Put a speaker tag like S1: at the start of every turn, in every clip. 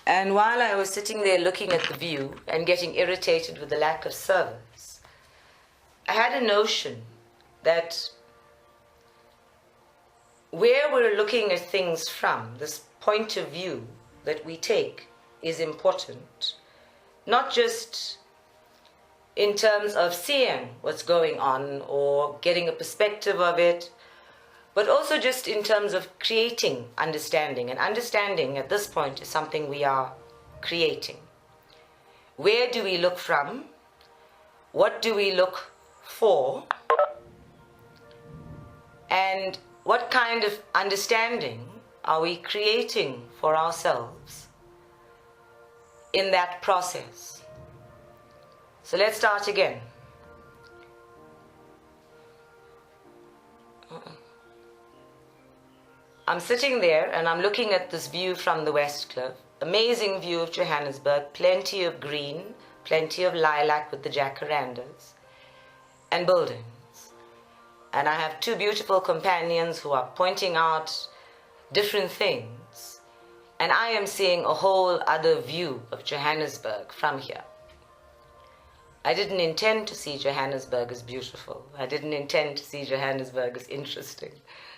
S1: And while I was sitting there looking at the view and getting irritated with the lack of service, I had a notion that where we're looking at things from, this point of view that we take is important, not just in terms of seeing what's going on or getting a perspective of it, but also just in terms of creating understanding. And understanding at this point is something we are creating. Where do we look from? What do we look for? And what kind of understanding are we creating for ourselves in that process? So let's start again. I'm sitting there and I'm looking at this view from the West Cliff. Amazing view of Johannesburg, plenty of green, plenty of lilac with the jacarandas, and buildings. And I have two beautiful companions who are pointing out different things. And I am seeing a whole other view of Johannesburg from here. I didn't intend to see Johannesburg as beautiful. I didn't intend to see Johannesburg as interesting.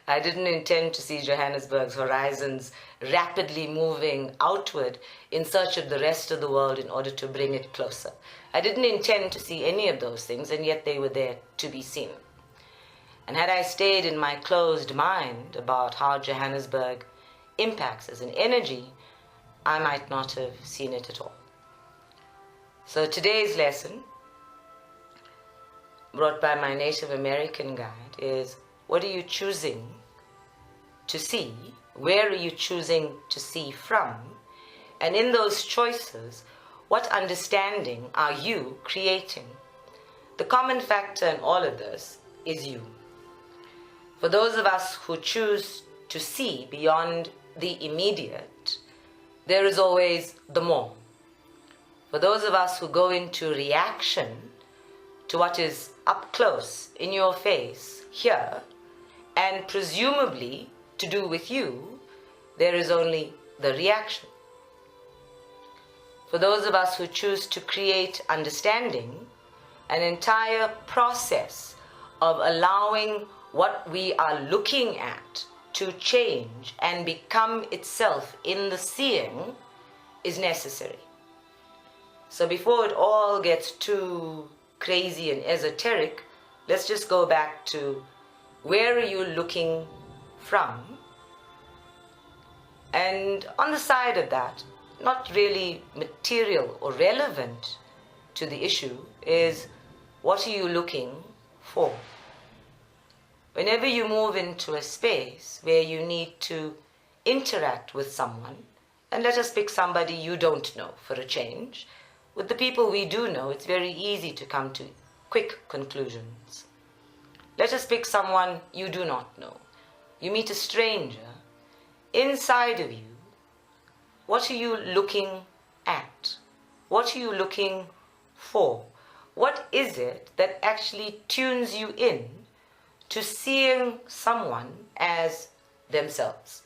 S1: I didn't intend to see Johannesburg's horizons rapidly moving outward in search of the rest of the world in order to bring it closer. I didn't intend to see any of those things, and yet they were there to be seen. And had I stayed in my closed mind about how Johannesburg impacts as an energy, I might not have seen it at all. So today's lesson, brought by my Native American guide, is what are you choosing to see? Where are you choosing to see from? And in those choices, what understanding are you creating? The common factor in all of this is you. For those of us who choose to see beyond the immediate, there is always the more. For those of us who go into reaction to what is up close, in your face, here, and presumably to do with you, there is only the reaction. For those of us who choose to create understanding, an entire process of allowing what we are looking at to change and become itself in the seeing is necessary. So before it all gets too crazy and esoteric, let's just go back to where are you looking from? And on the side of that, not really material or relevant to the issue, is what are you looking for? Whenever you move into a space where you need to interact with someone, and let us pick somebody you don't know for a change, with the people we do know, it's very easy to come to quick conclusions. Let us pick someone you do not know. You meet a stranger. Inside of you, what are you looking at? What are you looking for? What is it that actually tunes you in to seeing someone as themselves?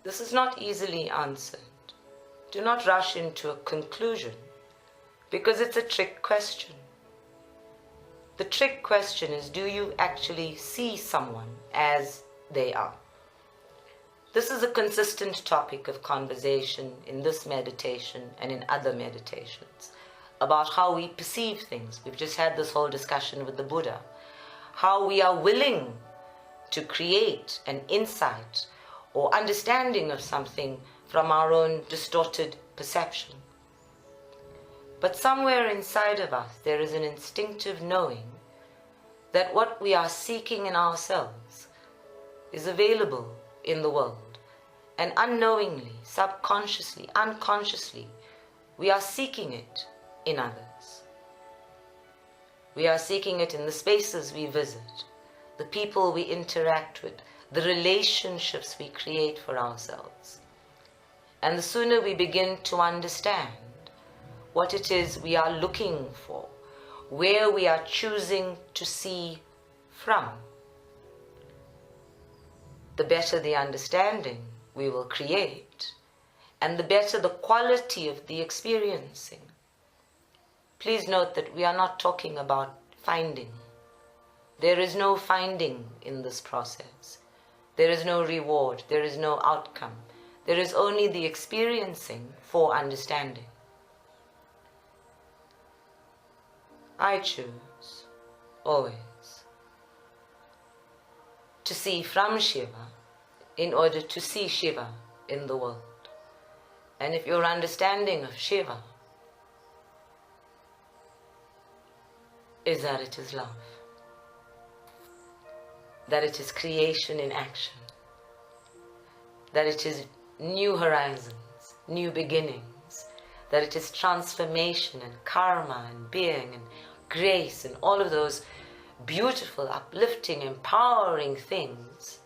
S1: This is not easily answered. Do not rush into a conclusion, because it's a trick question. The trick question is, do you actually see someone as they are? This is a consistent topic of conversation in this meditation and in other meditations, about how we perceive things. We've just had this whole discussion with the Buddha, how we are willing to create an insight or understanding of something from our own distorted perception. But somewhere inside of us, there is an instinctive knowing that what we are seeking in ourselves is available in the world. And unknowingly, subconsciously, unconsciously, we are seeking it in others. We are seeking it in the spaces we visit, the people we interact with, the relationships we create for ourselves. And the sooner we begin to understand what it is we are looking for, where we are choosing to see from, the better the understanding we will create, and the better the quality of the experiencing. Please note that we are not talking about finding. There is no finding in this process. There is no reward. There is no outcome. There is only the experiencing for understanding. I choose always to see from Shiva in order to see Shiva in the world. And if your understanding of Shiva is that it is love, that it is creation in action, that it is new horizons, new beginnings, that it is transformation and karma and being and grace and all of those beautiful, uplifting, empowering things,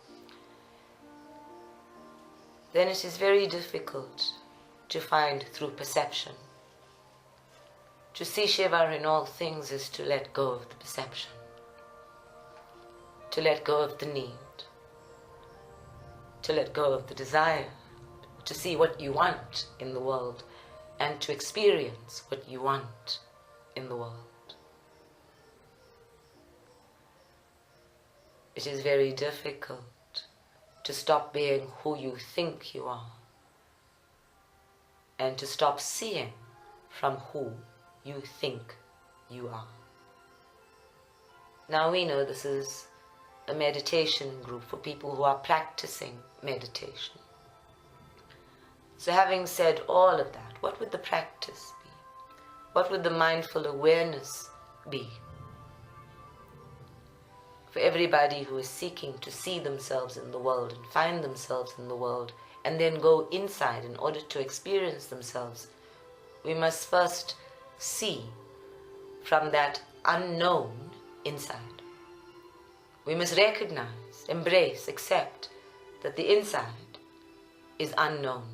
S1: then it is very difficult to find through perception. To see Shiva in all things is to let go of the perception, to let go of the need, to let go of the desire, to see what you want in the world and to experience what you want in the world. It is very difficult to stop being who you think you are and to stop seeing from who you think you are. Now we know this is a meditation group for people who are practicing meditation. So having said all of that, what would the practice be? What would the mindful awareness be? For everybody who is seeking to see themselves in the world and find themselves in the world and then go inside in order to experience themselves, we must first see from that unknown inside. We must recognize, embrace, accept that the inside is unknown,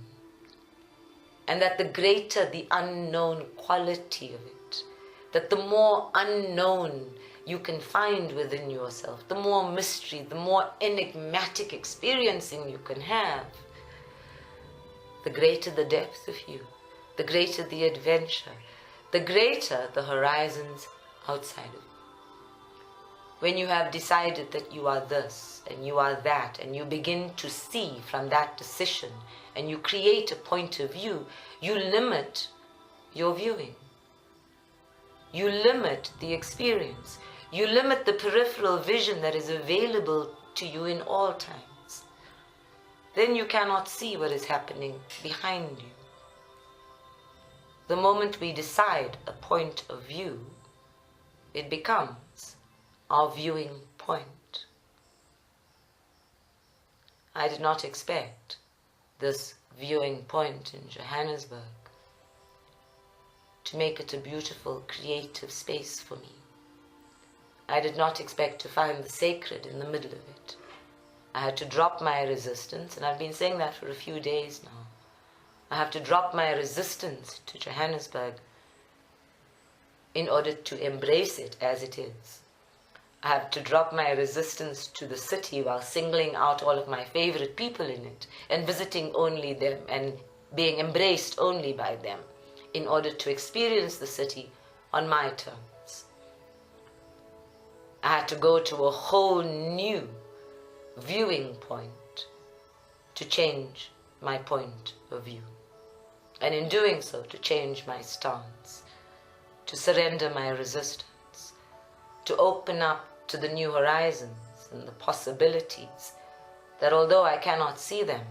S1: and that the greater the unknown quality of it, that the more unknown you can find within yourself, the more mystery, the more enigmatic experiencing you can have, the greater the depth of you, the greater the adventure, the greater the horizons outside of you. When you have decided that you are this and you are that, and you begin to see from that decision and you create a point of view, you limit your viewing. You limit the experience. You limit the peripheral vision that is available to you in all times. Then you cannot see what is happening behind you. The moment we decide a point of view, it becomes our viewing point. I did not expect this viewing point in Johannesburg to make it a beautiful, creative space for me. I did not expect to find the sacred in the middle of it. I had to drop my resistance, and I've been saying that for a few days now. I have to drop my resistance to Johannesburg in order to embrace it as it is. I have to drop my resistance to the city while singling out all of my favorite people in it and visiting only them and being embraced only by them in order to experience the city on my terms. I had to go to a whole new viewing point to change my point of view. And in doing so, to change my stance, to surrender my resistance, to open up to the new horizons and the possibilities that, although I cannot see them,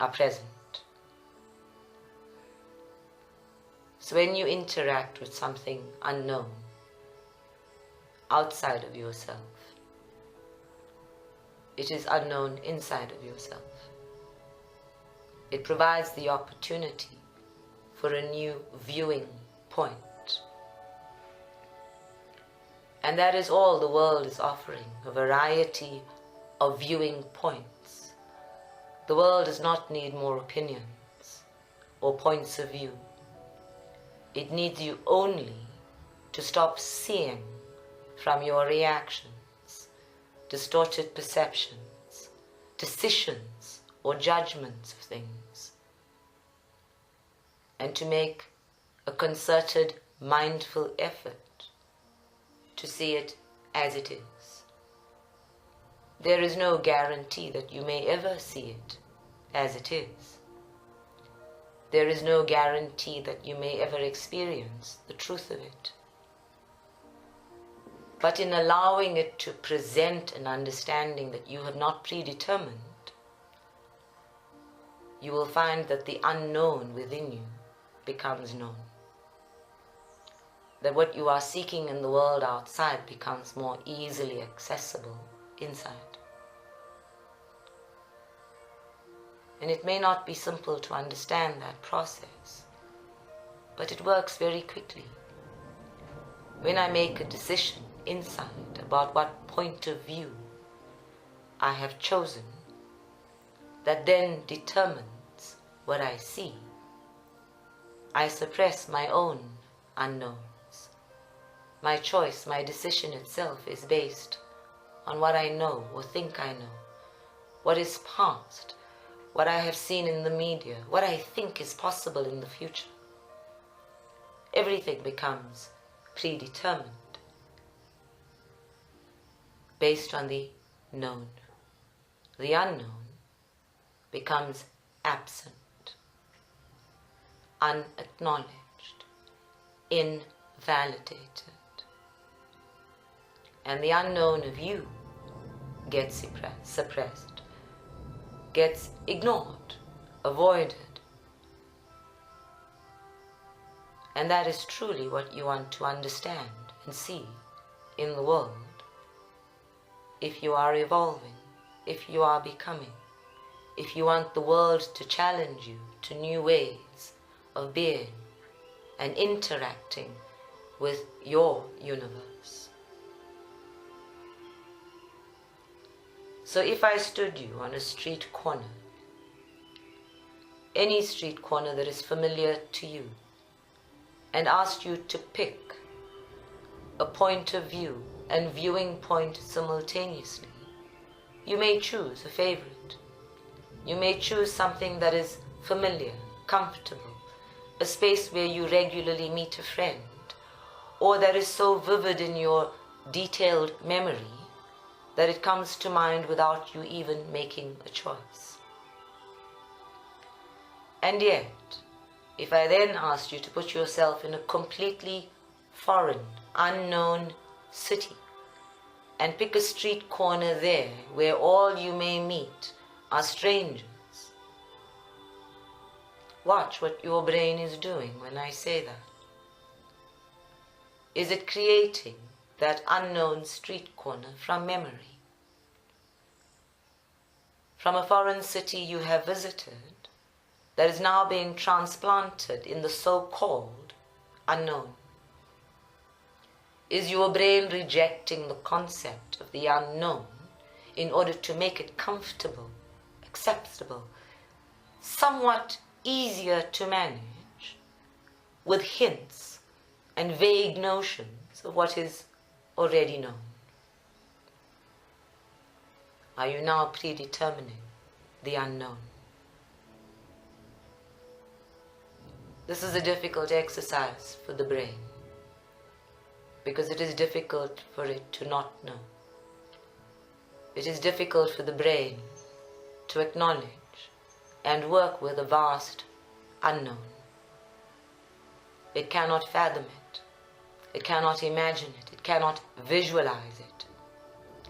S1: are present. So when you interact with something unknown, outside of yourself, it is unknown inside of yourself. It provides the opportunity for a new viewing point. And that is all the world is offering, a variety of viewing points. The world does not need more opinions or points of view. It needs you only to stop seeing from your reactions, distorted perceptions, decisions or judgments of things, and to make a concerted, mindful effort to see it as it is. There is no guarantee that you may ever see it as it is. There is no guarantee that you may ever experience the truth of it. But in allowing it to present an understanding that you have not predetermined, you will find that the unknown within you becomes known. That what you are seeking in the world outside becomes more easily accessible inside. And it may not be simple to understand that process, but it works very quickly. When I make a decision inside about what point of view I have chosen, that then determines what I see, I suppress my own unknowns. My choice, my decision itself is based on what I know or think I know, what is past, what I have seen in the media, what I think is possible in the future. Everything becomes predetermined based on the known. The unknown becomes absent, unacknowledged, invalidated. And the unknown of you gets suppressed, gets ignored, avoided. And that is truly what you want to understand and see in the world. If you are evolving, if you are becoming, if you want the world to challenge you to new ways of being and interacting with your universe. So if I stood you on a street corner, any street corner that is familiar to you, and asked you to pick a point of view and viewing point simultaneously, you may choose a favorite. You may choose something that is familiar, comfortable, a space where you regularly meet a friend, or that is so vivid in your detailed memory that it comes to mind without you even making a choice. And yet, if I then asked you to put yourself in a completely foreign, unknown city and pick a street corner there where all you may meet are strangers, watch what your brain is doing when I say that. Is it creating that unknown street corner from memory? From a foreign city you have visited that is now being transplanted in the so-called unknown? Is your brain rejecting the concept of the unknown in order to make it comfortable, acceptable, somewhat easier to manage, with hints and vague notions of what is already known? Are you now predetermining the unknown? This is a difficult exercise for the brain, because it is difficult for it to not know. It is difficult for the brain to acknowledge and work with a vast unknown. It cannot fathom it. It cannot imagine it. It cannot visualize it.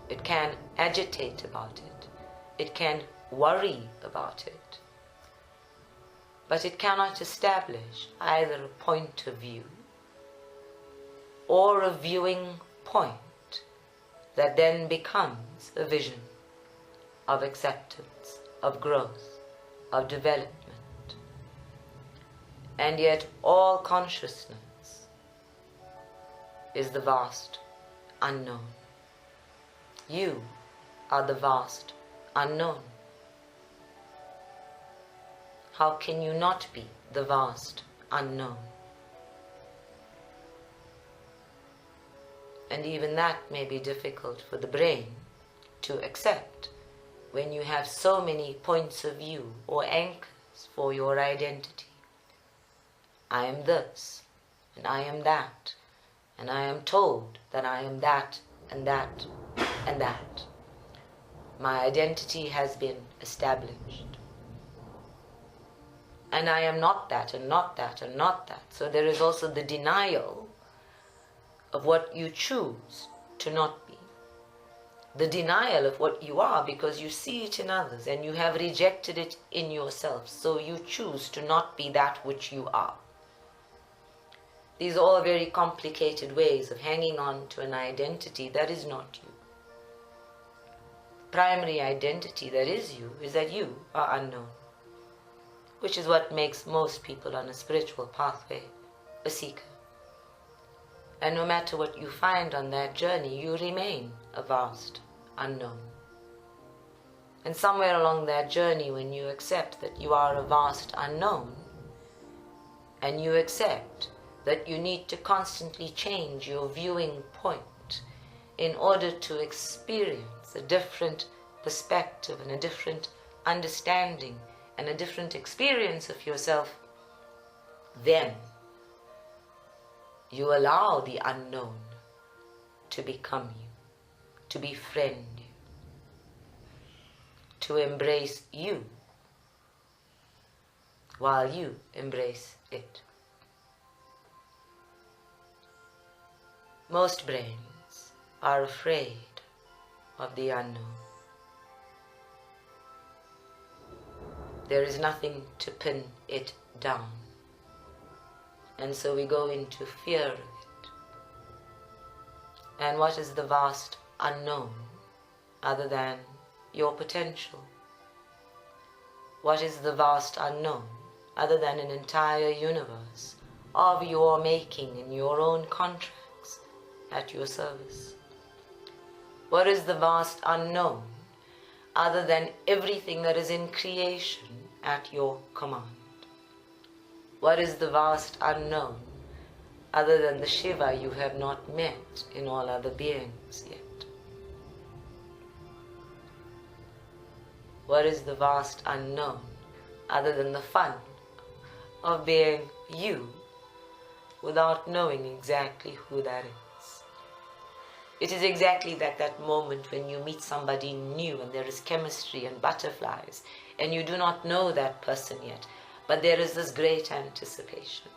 S1: It can agitate about it. It can worry about it. But it cannot establish either a point of view or a viewing point that then becomes a vision of acceptance, of growth, of development. And yet all consciousness is the vast unknown. You are the vast unknown. How can you not be the vast unknown? And even that may be difficult for the brain to accept, when you have so many points of view or anchors for your identity. I am this, and I am that, and I am told that I am that, and that, and that. My identity has been established. And I am not that, and not that, and not that. So there is also the denial of what you choose to not be. The denial of what you are because you see it in others and you have rejected it in yourself. So you choose to not be that which you are. These are all very complicated ways of hanging on to an identity that is not you. Primary identity that is you is that you are unknown, which is what makes most people on a spiritual pathway a seeker. And no matter what you find on that journey, you remain a vast unknown. And somewhere along that journey, when you accept that you are a vast unknown, and you accept that you need to constantly change your viewing point in order to experience a different perspective and a different understanding and a different experience of yourself, then you allow the unknown to become you, to befriend you, to embrace you while you embrace it. Most brains are afraid of the unknown. There is nothing to pin it down. And so we go into fear of it. And what is the vast unknown other than your potential? What is the vast unknown other than an entire universe of your making in your own contracts at your service? What is the vast unknown other than everything that is in creation at your command? What is the vast unknown other than the Shiva you have not met in all other beings yet? What is the vast unknown other than the fun of being you without knowing exactly who that is? It is exactly that moment when you meet somebody new and there is chemistry and butterflies and you do not know that person yet, but there is this great anticipation.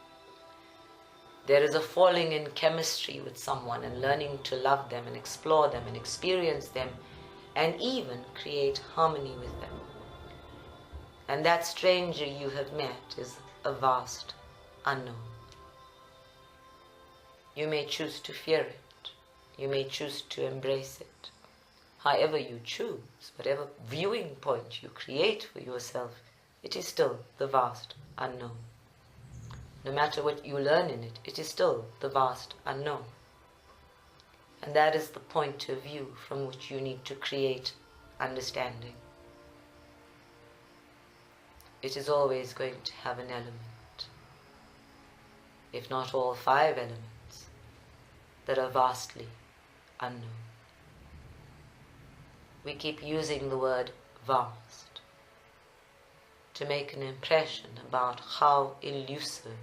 S1: There is a falling in chemistry with someone and learning to love them and explore them and experience them and even create harmony with them. And that stranger you have met is a vast unknown. You may choose to fear it. You may choose to embrace it. However you choose, whatever viewing point you create for yourself, it is still the vast unknown. No matter what you learn in it, it is still the vast unknown. And that is the point of view from which you need to create understanding. It is always going to have an element, if not all 5 elements, that are vastly unknown. We keep using the word vast to make an impression about how elusive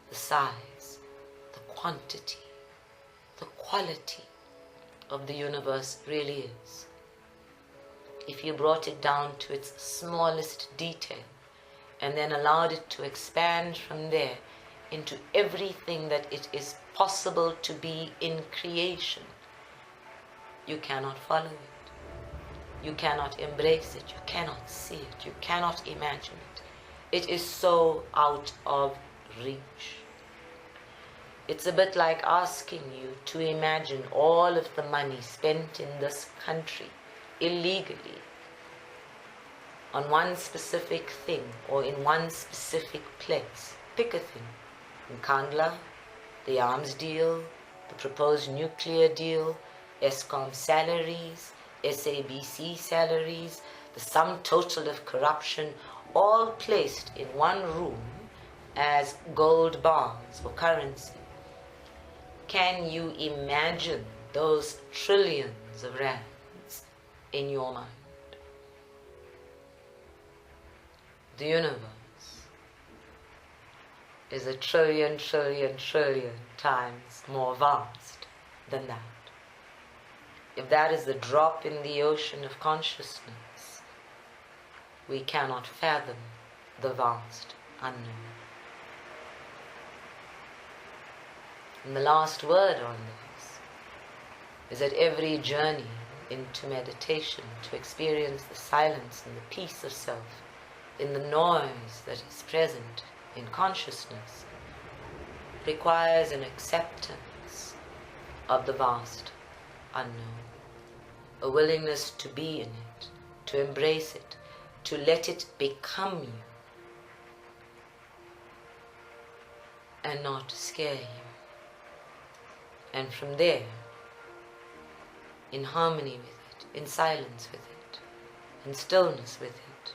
S1: the size, the quantity, the quality of the universe really is. If you brought it down to its smallest detail and then allowed it to expand from there into everything that it is possible to be in creation, you cannot follow it. You cannot embrace it. You cannot see it. You cannot imagine it. It is so out of reach. It's a bit like asking you to imagine all of the money spent in this country illegally on one specific thing or in one specific place. Pick a thing. In Kandla, the arms deal, the proposed nuclear deal, ESCOM salaries, SABC salaries, the sum total of corruption, all placed in one room as gold bars or currency. Can you imagine those trillions of rands in your mind? The universe is a trillion, trillion, trillion times more vast than that. If that is the drop in the ocean of consciousness, we cannot fathom the vast unknown. And the last word on this is that every journey into meditation, to experience the silence and the peace of self in the noise that is present in consciousness, requires an acceptance of the vast unknown, a willingness to be in it, to embrace it, to let it become you, and not scare you. And from there, in harmony with it, in silence with it, in stillness with it,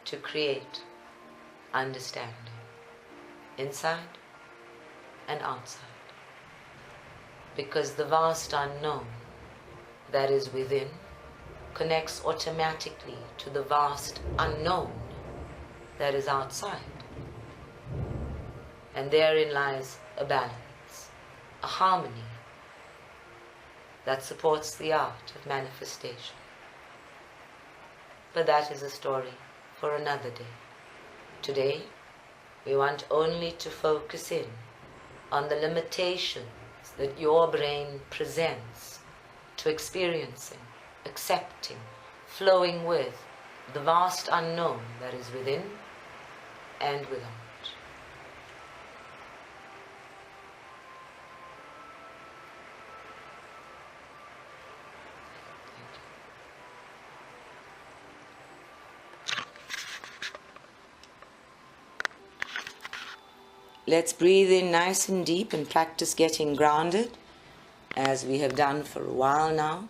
S1: to create understanding inside and outside. Because the vast unknown that is within connects automatically to the vast unknown that is outside. And therein lies a balance, a harmony that supports the art of manifestation. But that is a story for another day. Today, we want only to focus in on the limitations that your brain presents to experiencing, accepting, flowing with the vast unknown that is within and without. Let's breathe in nice and deep and practice getting grounded, as we have done for a while now.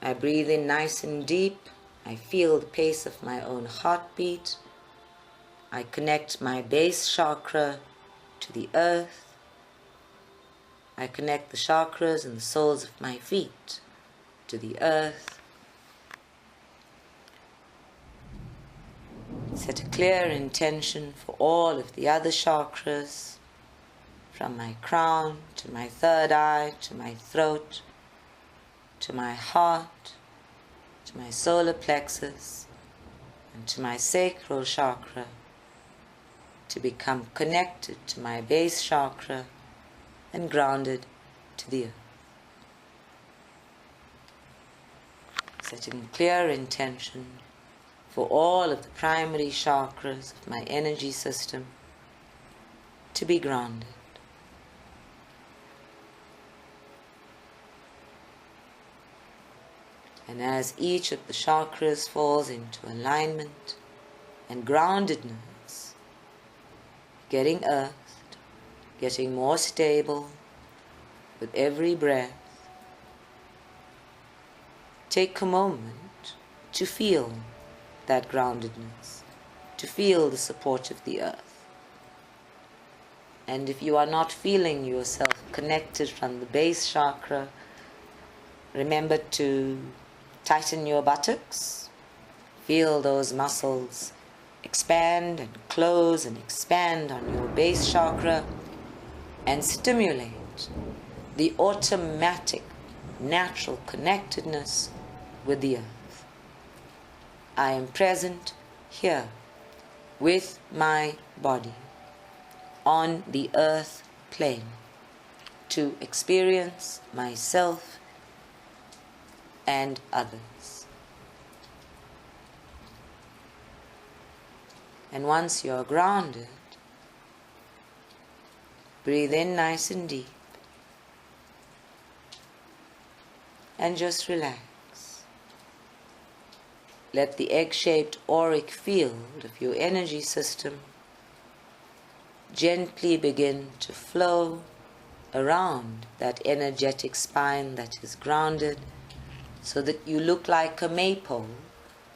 S1: I breathe in nice and deep. I feel the pace of my own heartbeat. I connect my base chakra to the earth. I connect the chakras and the soles of my feet to the earth. Set a clear intention for all of the other chakras, from my crown to my third eye, to my throat, to my heart, to my solar plexus, and to my sacral chakra, to become connected to my base chakra and grounded to the earth. Setting a clear intention for all of the primary chakras of my energy system to be grounded. And as each of the chakras falls into alignment and groundedness, getting earthed, getting more stable with every breath, take a moment to feel that groundedness, to feel the support of the earth. And if you are not feeling yourself connected from the base chakra, remember to tighten your buttocks, feel those muscles expand and close and expand on your base chakra, and stimulate the automatic, natural connectedness with the earth. I am present here with my body on the earth plane to experience myself and others. And once you're grounded, breathe in nice and deep and just relax. Let the egg-shaped auric field of your energy system gently begin to flow around that energetic spine that is grounded, so that you look like a maypole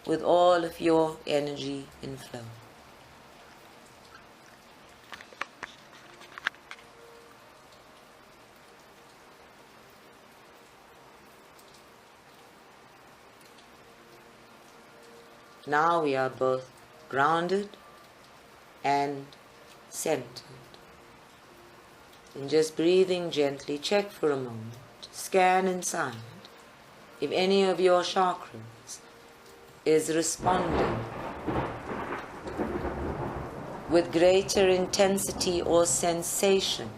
S1: with all of your energy in flow. Now we are both grounded and centered. And just breathing gently, check for a moment, scan inside if any of your chakras is responding with greater intensity or sensation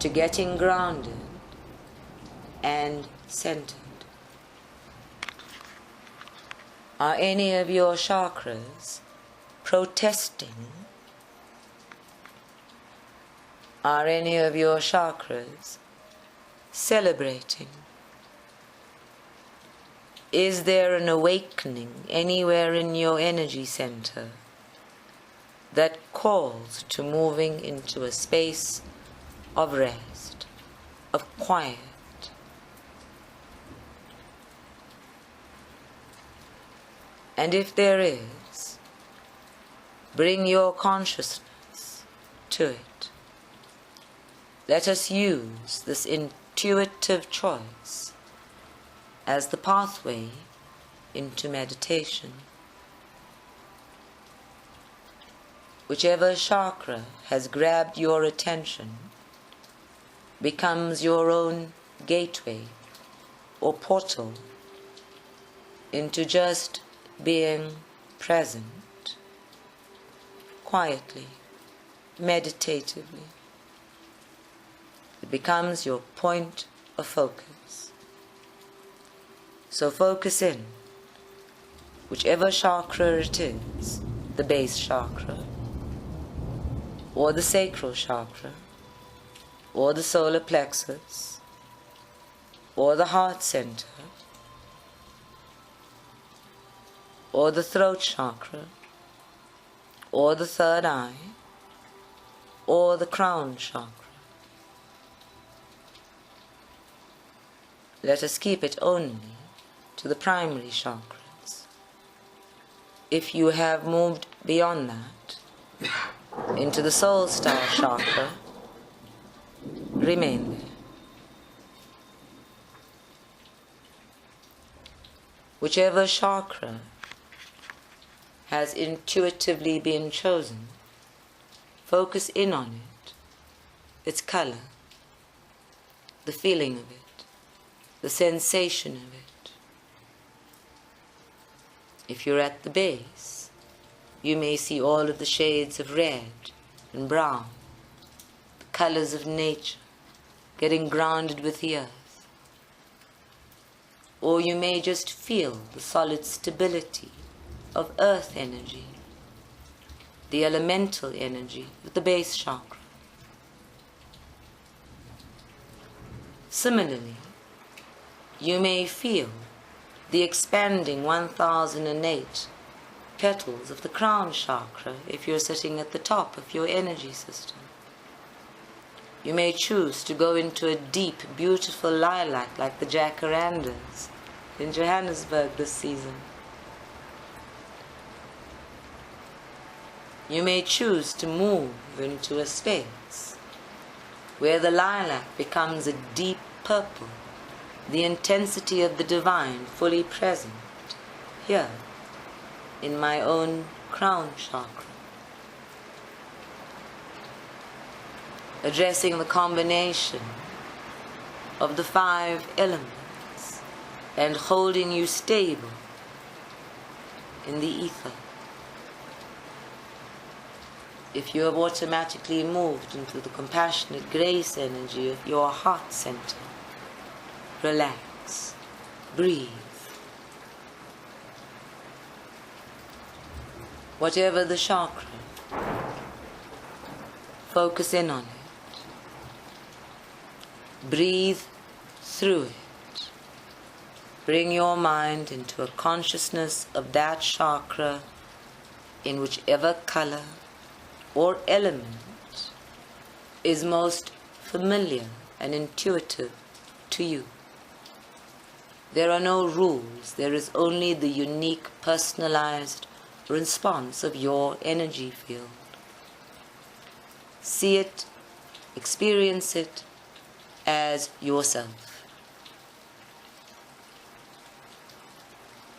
S1: to getting grounded and centered. Are any of your chakras protesting? Are any of your chakras celebrating? Is there an awakening anywhere in your energy center that calls to moving into a space of rest, of quiet? And if there is, bring your consciousness to it. Let us use this intuitive choice as the pathway into meditation. Whichever chakra has grabbed your attention becomes your own gateway or portal into just being present, quietly, meditatively. It becomes your point of focus. So focus in, whichever chakra it is, the base chakra, or the sacral chakra, or the solar plexus, or the heart center, or the throat chakra, or the third eye, or the crown chakra. Let us keep it only to the primary chakras. If you have moved beyond that, into the soul star chakra, remain there. Whichever chakra has intuitively been chosen, focus in on it, its color, the feeling of it, the sensation of it. If you're at the base, you may see all of the shades of red and brown, the colors of nature, getting grounded with the earth. Or you may just feel the solid stability of earth energy, the elemental energy of the base chakra. Similarly, you may feel the expanding 1008 petals of the crown chakra if you're sitting at the top of your energy system. You may choose to go into a deep, beautiful lilac like the jacarandas in Johannesburg this season. You may choose to move into a space where the lilac becomes a deep purple, the intensity of the divine fully present here in my own crown chakra. Addressing the combination of the 5 elements and holding you stable in the ether. If you have automatically moved into the compassionate grace energy of your heart center, relax, breathe. Whatever the chakra, focus in on it. Breathe through it. Bring your mind into a consciousness of that chakra in whichever color or element is most familiar and intuitive to you. There are no rules, there is only the unique, personalized response of your energy field. See it, experience it as yourself.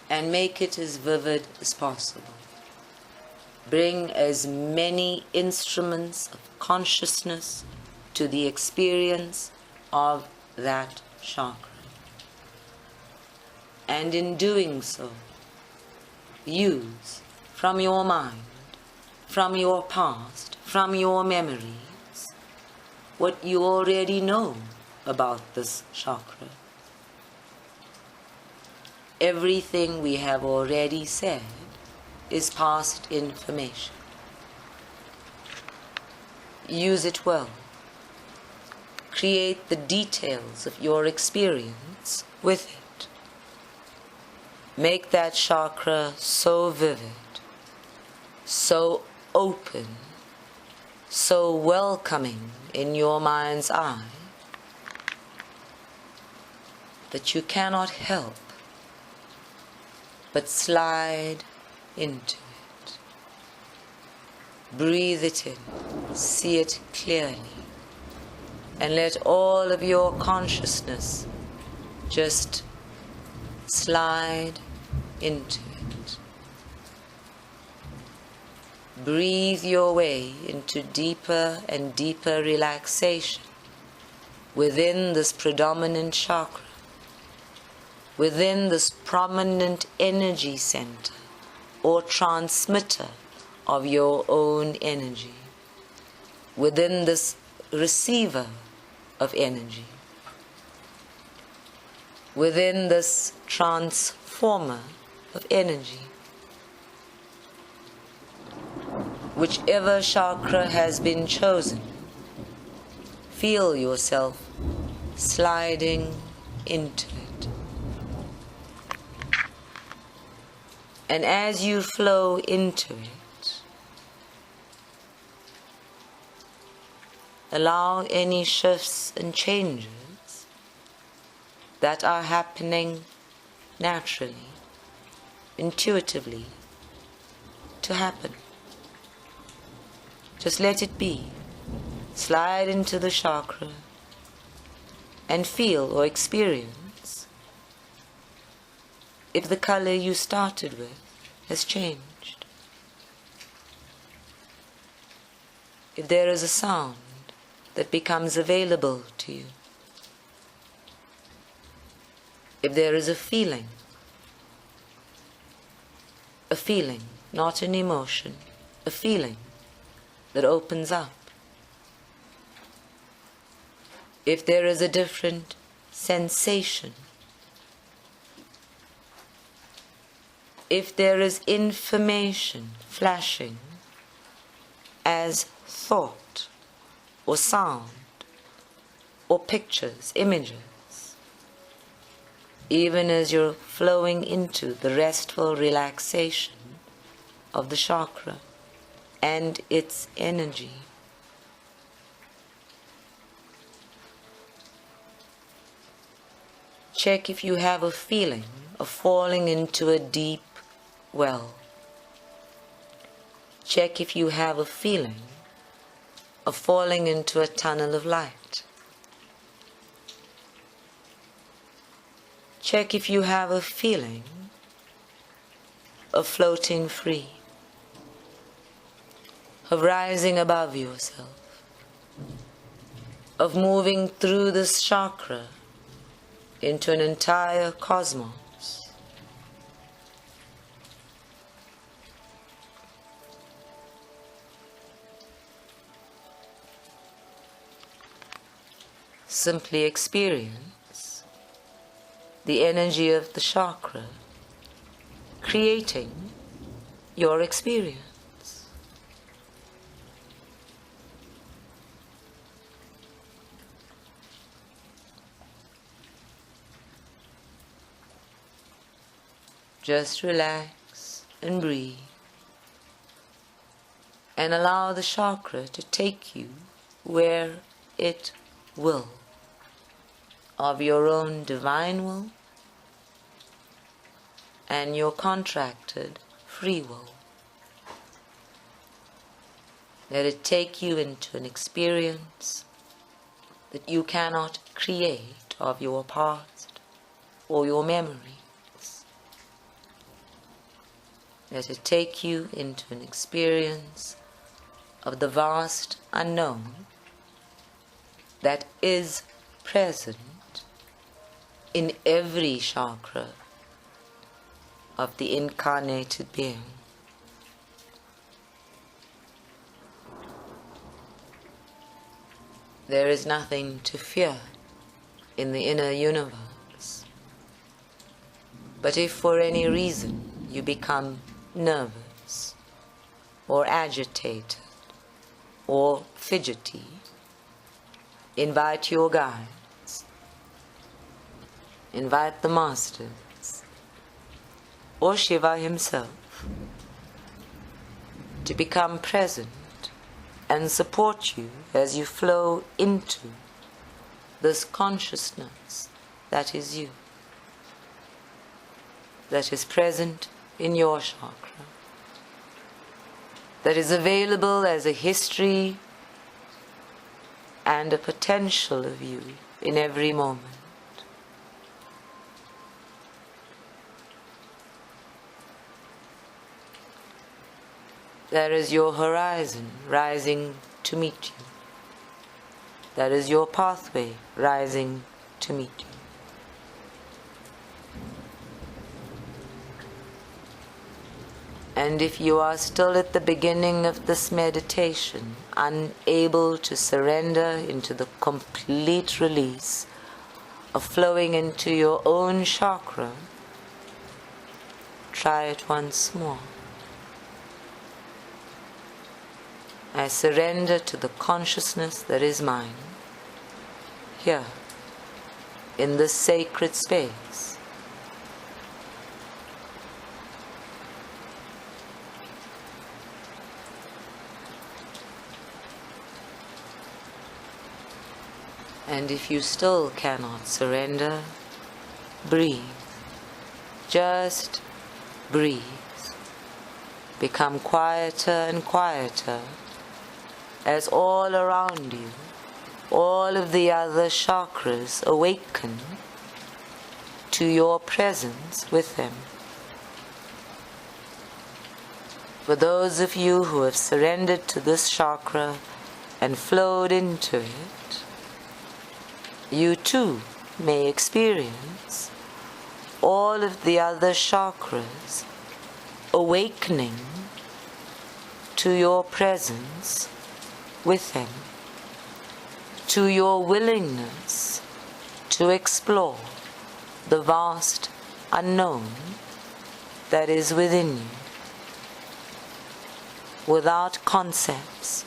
S1: and make it as vivid as possible. Bring as many instruments of consciousness to the experience of that chakra. And in doing so, use from your mind, from your past, from your memories, what you already know about this chakra. Everything we have already said is past information. Use it well. Create the details of your experience with it. Make that chakra so vivid, so open, so welcoming in your mind's eye that you cannot help but slide into it. Breathe it in, see it clearly, and let all of your consciousness just slide into it. Breathe your way into deeper and deeper relaxation within this predominant chakra, within this prominent energy center or transmitter of your own energy, within this receiver of energy, within this transformer of energy. Whichever chakra has been chosen, feel yourself sliding into it. And as you flow into it, allow any shifts and changes that are happening naturally, intuitively, to happen. Just let it be. Slide into the chakra and feel or experience if the color you started with has changed. If there is a sound that becomes available to you. If there is a feeling, not an emotion, a feeling that opens up. If there is a different sensation, if there is information flashing as thought or sound or pictures, images, even as you're flowing into the restful relaxation of the chakra and its energy. Check if you have a feeling of falling into a deep well. Check if you have a feeling of falling into a tunnel of light. Check if you have a feeling of floating free, of rising above yourself, of moving through this chakra into an entire cosmos. Simply experience the energy of the chakra creating your experience. Just relax and breathe and allow the chakra to take you where it will, of your own divine will and your contracted free will. Let it take you into an experience that you cannot create of your past or your memories. Let it take you into an experience of the vast unknown that is present in every chakra of the incarnated being. There is nothing to fear in the inner universe. But if for any reason you become nervous or agitated or fidgety, invite your guides, invite the masters, or Shiva himself to become present and support you as you flow into this consciousness that is you, that is present in your chakra, that is available as a history and a potential of you in every moment. There is your horizon rising to meet you. That is your pathway rising to meet you. And if you are still at the beginning of this meditation, unable to surrender into the complete release of flowing into your own chakra, try it once more. I surrender to the consciousness that is mine, here, in this sacred space. And if you still cannot surrender, breathe. Just breathe. Become quieter and quieter as all around you, all of the other chakras awaken to your presence with them. For those of you who have surrendered to this chakra and flowed into it, you too may experience all of the other chakras awakening to your presence with them, to your willingness to explore the vast unknown that is within you, without concepts,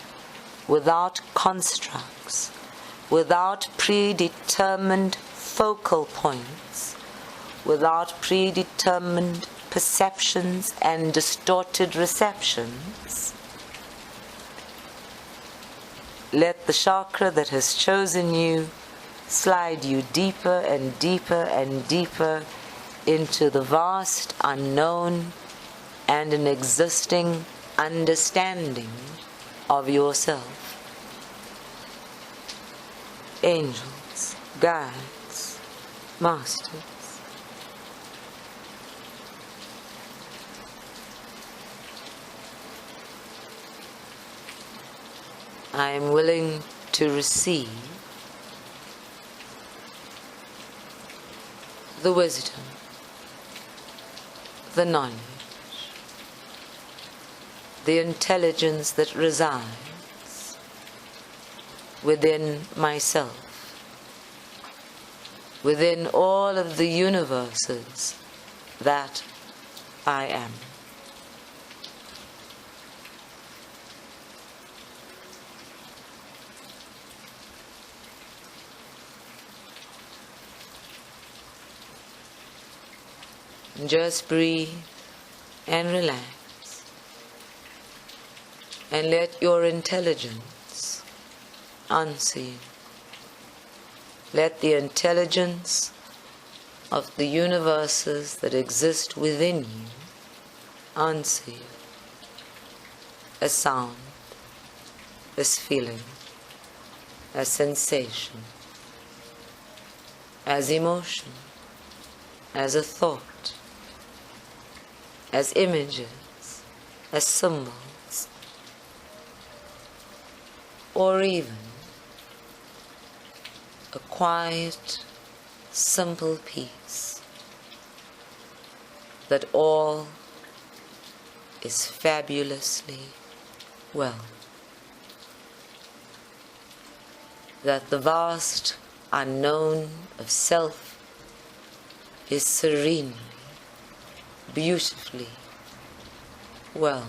S1: without constructs, without predetermined focal points, without predetermined perceptions and distorted receptions. Let the chakra that has chosen you slide you deeper and deeper and deeper into the vast unknown and an existing understanding of yourself. Angels, guides, masters, I am willing to receive the wisdom, the knowledge, the intelligence that resides within myself, within all of the universes that I am. Just breathe and relax, and let your intelligence answer you. Let the intelligence of the universes that exist within you answer you. A sound, a feeling, a sensation, as emotion, as a thought, as images, as symbols, or even a quiet, simple peace that all is fabulously well, that the vast unknown of self is serenely, beautifully well.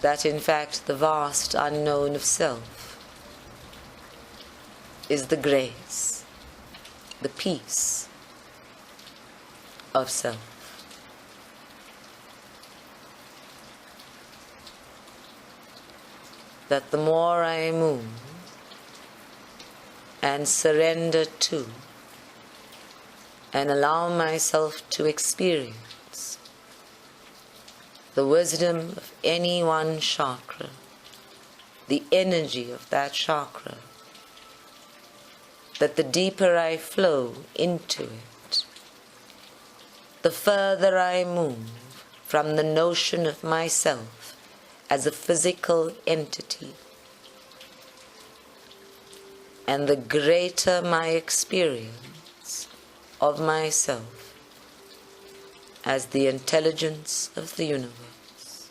S1: That in fact the vast unknown of self is the grace, the peace of self. That the more I move and surrender to and allow myself to experience the wisdom of any one chakra, the energy of that chakra, that the deeper I flow into it, the further I move from the notion of myself as a physical entity, and the greater my experience of myself as the intelligence of the universe,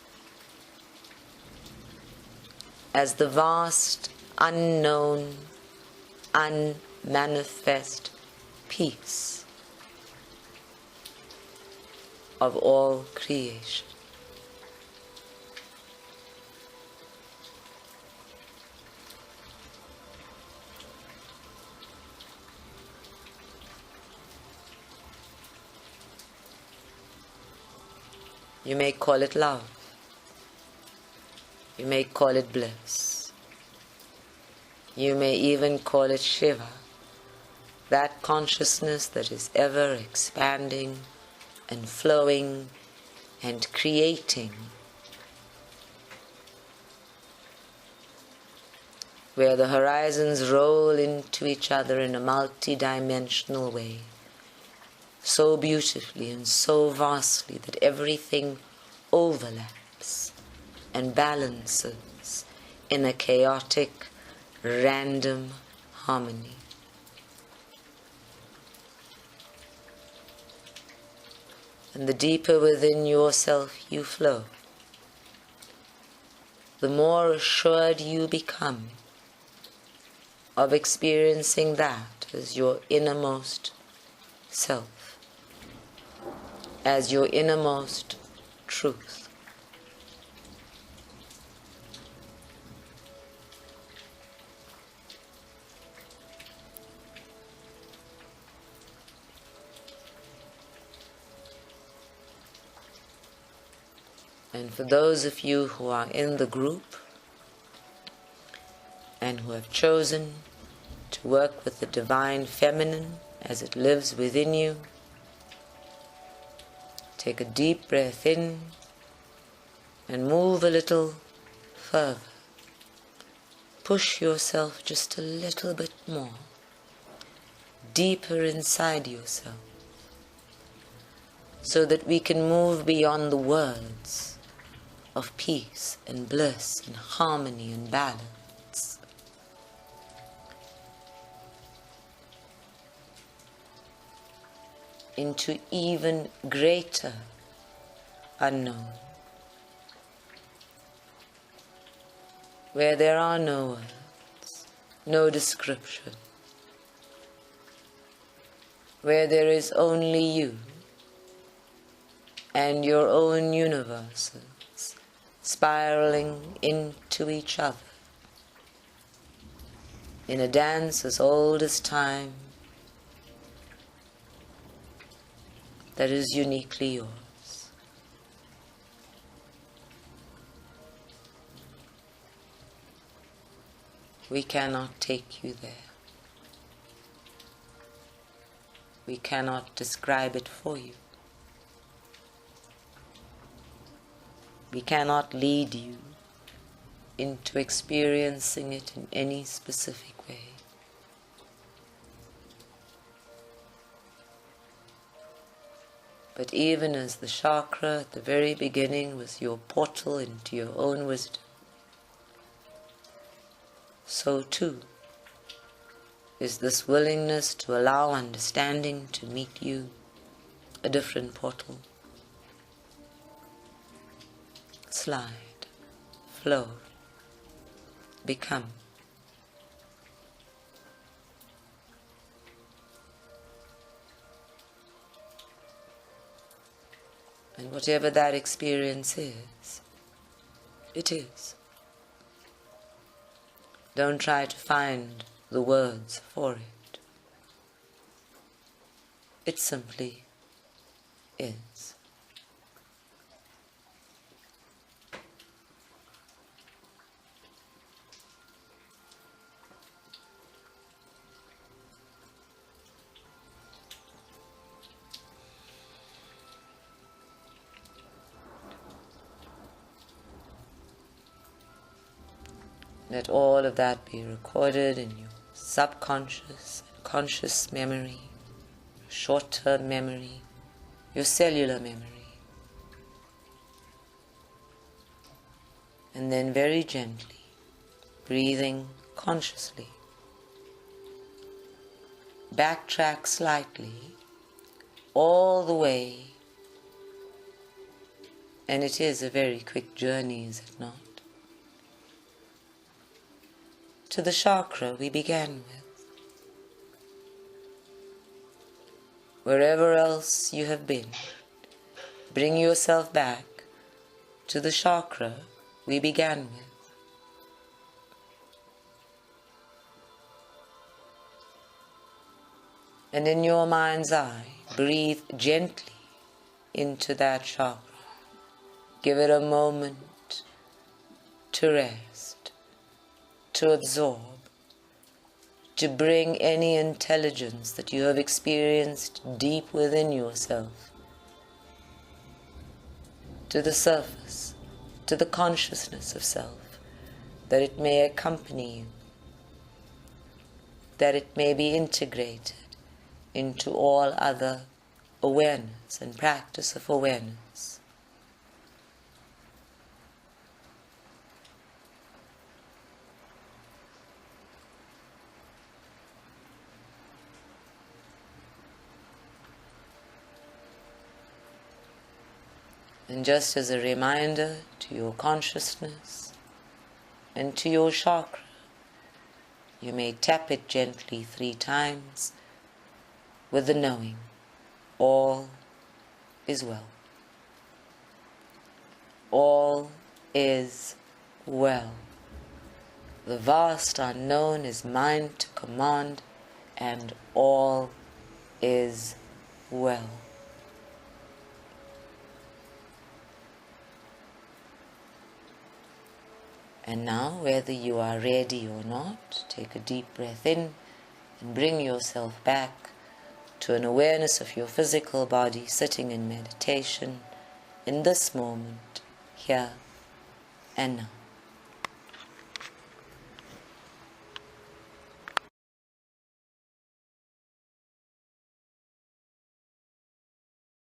S1: as the vast, unknown, unmanifest peace of all creation. You may call it love. You may call it bliss. You may even call it Shiva, that consciousness that is ever expanding and flowing and creating, where the horizons roll into each other in a multi-dimensional way, so beautifully and so vastly that everything overlaps and balances in a chaotic, random harmony. And the deeper within yourself you flow, the more assured you become of experiencing that as your innermost self, as your innermost truth. And for those of you who are in the group and who have chosen to work with the divine feminine as it lives within you, take a deep breath in and move a little further. Push yourself just a little bit more, deeper inside yourself, so that we can move beyond the words of peace and bliss and harmony and balance. Into even greater unknown, where there are no words, no description, where there is only you and your own universes spiraling into each other in a dance as old as time that is uniquely yours. We cannot take you there. We cannot describe it for you. We cannot lead you into experiencing it in any specific way. But even as the chakra at the very beginning was your portal into your own wisdom, so too is this willingness to allow understanding to meet you a different portal. Slide, flow, become. And whatever that experience is, it is. Don't try to find the words for it. It simply is. Let all of that be recorded in your subconscious and conscious memory, your short-term memory, your cellular memory. And then very gently, breathing consciously, backtrack slightly all the way, and it is a very quick journey, is it not? To the chakra we began with. Wherever else you have been, bring yourself back to the chakra we began with. And in your mind's eye, breathe gently into that chakra. Give it a moment to rest, to absorb, to bring any intelligence that you have experienced deep within yourself to the surface, to the consciousness of self, that it may accompany you, that it may be integrated into all other awareness and practice of awareness. And just as a reminder to your consciousness and to your chakra, you may tap it gently 3 times with the knowing, all is well. All is well. The vast unknown is mine to command, and all is well. And now, whether you are ready or not, take a deep breath in and bring yourself back to an awareness of your physical body sitting in meditation in this moment, here and now.